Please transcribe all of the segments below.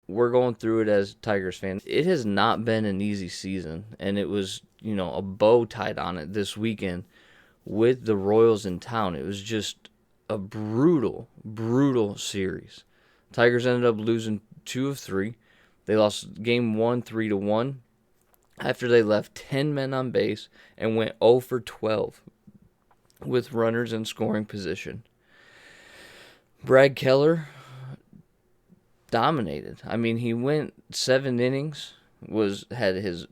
we're going through it as Tigers fans. It has not been an easy season, and it was, a bow tied on it this weekend with the Royals in town. It was just a brutal, brutal series. Tigers ended up losing 2 of 3. They lost game 1 3-1 after they left 10 men on base and went 0 for 12 with runners in scoring position. Brad Keller dominated. I mean, he went 7 innings, had his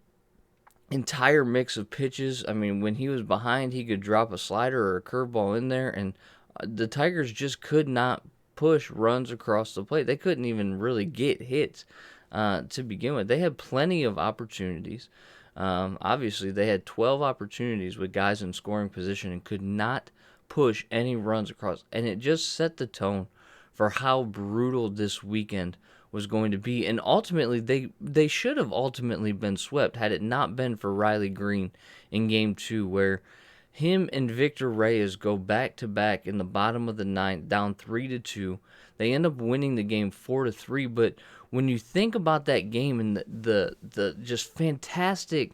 entire mix of pitches. I mean, when he was behind, he could drop a slider or a curveball in there, and the Tigers just could not push runs across the plate. They couldn't even really get hits to begin with. They had plenty of opportunities. Obviously, they had 12 opportunities with guys in scoring position and could not push any runs across. And it just set the tone for how brutal this weekend was going to be. And ultimately, they should have ultimately been swept had it not been for Reilly Green in Game 2, where him and Victor Reyes go back-to-back in the bottom of the ninth, down 3-2. They end up winning the game 4-3, but when you think about that game and the just fantastic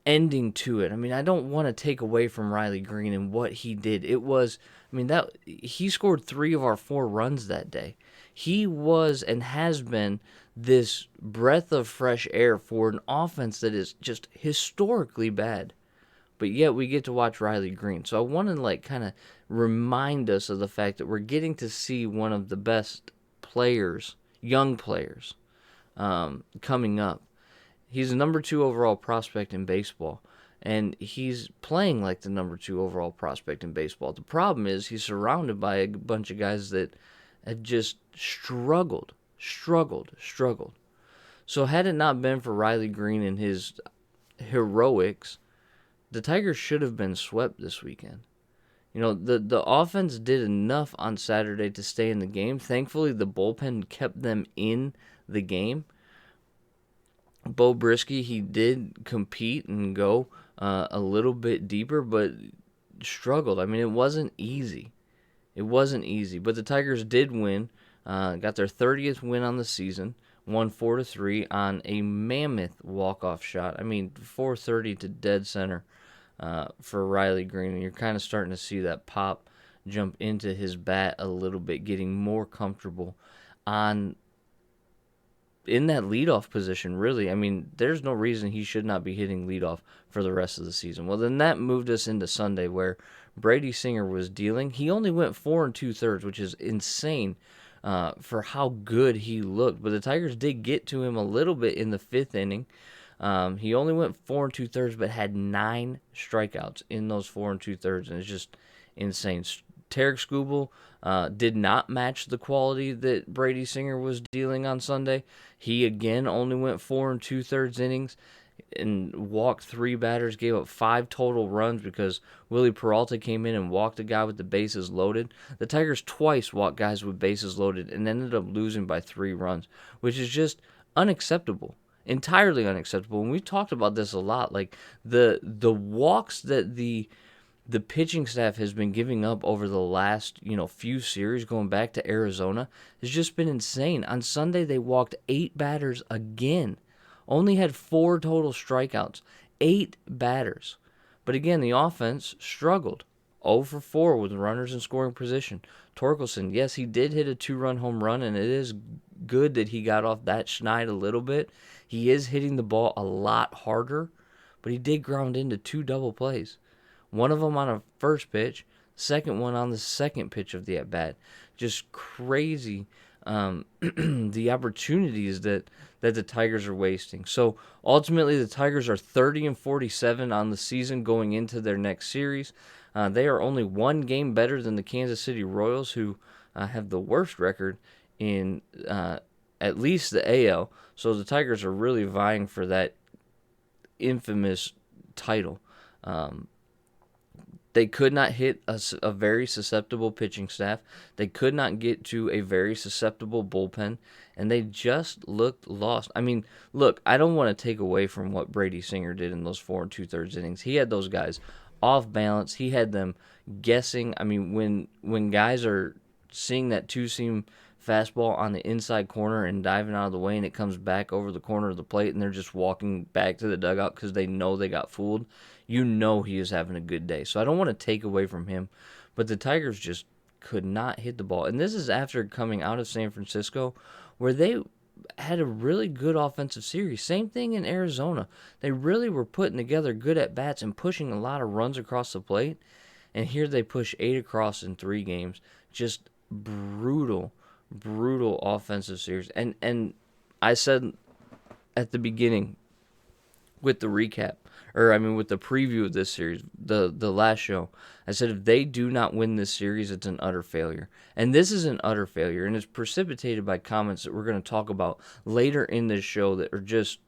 ending to it, I mean, I don't want to take away from Reilly Green and what he did. It was, I mean, that he scored 3 of our 4 runs that day. He was and has been this breath of fresh air for an offense that is just historically bad. But yet we get to watch Reilly Green. So I want to kind of remind us of the fact that we're getting to see one of the best players, young players, coming up. He's a number 2 overall prospect in baseball, and he's playing like the number 2 overall prospect in baseball. The problem is he's surrounded by a bunch of guys that have just struggled. So had it not been for Reilly Green and his heroics, the Tigers should have been swept this weekend. The offense did enough on Saturday to stay in the game. Thankfully, the bullpen kept them in the game. Bo Brisky, he did compete and go a little bit deeper, but struggled. I mean, it wasn't easy. But the Tigers did win. Got their 30th win on the season. Won 4-3 on a mammoth walk-off shot. I mean, 430 to dead center for Reilly Green. And you're kind of starting to see that pop jump into his bat a little bit, getting more comfortable in that leadoff position, really. I mean, there's no reason he should not be hitting leadoff for the rest of the season. Well, then that moved us into Sunday, where Brady Singer was dealing. He only went 4 2/3, which is insane for how good he looked. But the Tigers did get to him a little bit in the 5th inning. He only went 4 2/3, but had 9 strikeouts in those 4 2/3, and it's just insane. Tarek Skubal did not match the quality that Brady Singer was dealing on Sunday. He again only went 4 2/3 innings and walked 3 batters, gave up 5 total runs because Willie Peralta came in and walked a guy with the bases loaded. The Tigers twice walked guys with bases loaded and ended up losing by 3 runs, which is just unacceptable. Entirely unacceptable. And we've talked about this a lot. Like the walks that the pitching staff has been giving up over the last, few series going back to Arizona has just been insane. On Sunday, they walked 8 batters again. Only had 4 total strikeouts. 8 batters. But again, the offense struggled. 0 for 4 with runners in scoring position. Torkelson, yes, he did hit a 2-run home run, and it is good that he got off that schneid a little bit. He is hitting the ball a lot harder, but he did ground into 2 double plays. One of them on a first pitch, second one on the second pitch of the at-bat. Just crazy the opportunities that the Tigers are wasting. So ultimately, the Tigers are 30-47 on the season going into their next series. They are only 1 game better than the Kansas City Royals, who have the worst record in at least the AL. So the Tigers are really vying for that infamous title. They could not hit a very susceptible pitching staff. They could not get to a very susceptible bullpen, and they just looked lost. I mean, look, I don't want to take away from what Brady Singer did in those 4 2/3 innings. He had those guys off balance. He had them guessing. I mean, when guys are seeing that 2-seam fastball on the inside corner and diving out of the way, and it comes back over the corner of the plate, and they're just walking back to the dugout because they know they got fooled, you know he is having a good day. So I don't want to take away from him, but the Tigers just could not hit the ball. And this is after coming out of San Francisco, where they had a really good offensive series. Same thing in Arizona. They really were putting together good at-bats and pushing a lot of runs across the plate. And here they push 8 across in 3 games. Just brutal, brutal offensive series. And I said at the beginning with the recap, with the preview of this series, the last show, I said if they do not win this series, it's an utter failure. And this is an utter failure, and it's precipitated by comments that we're going to talk about later in this show that are just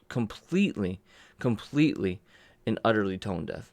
completely and utterly tone deaf.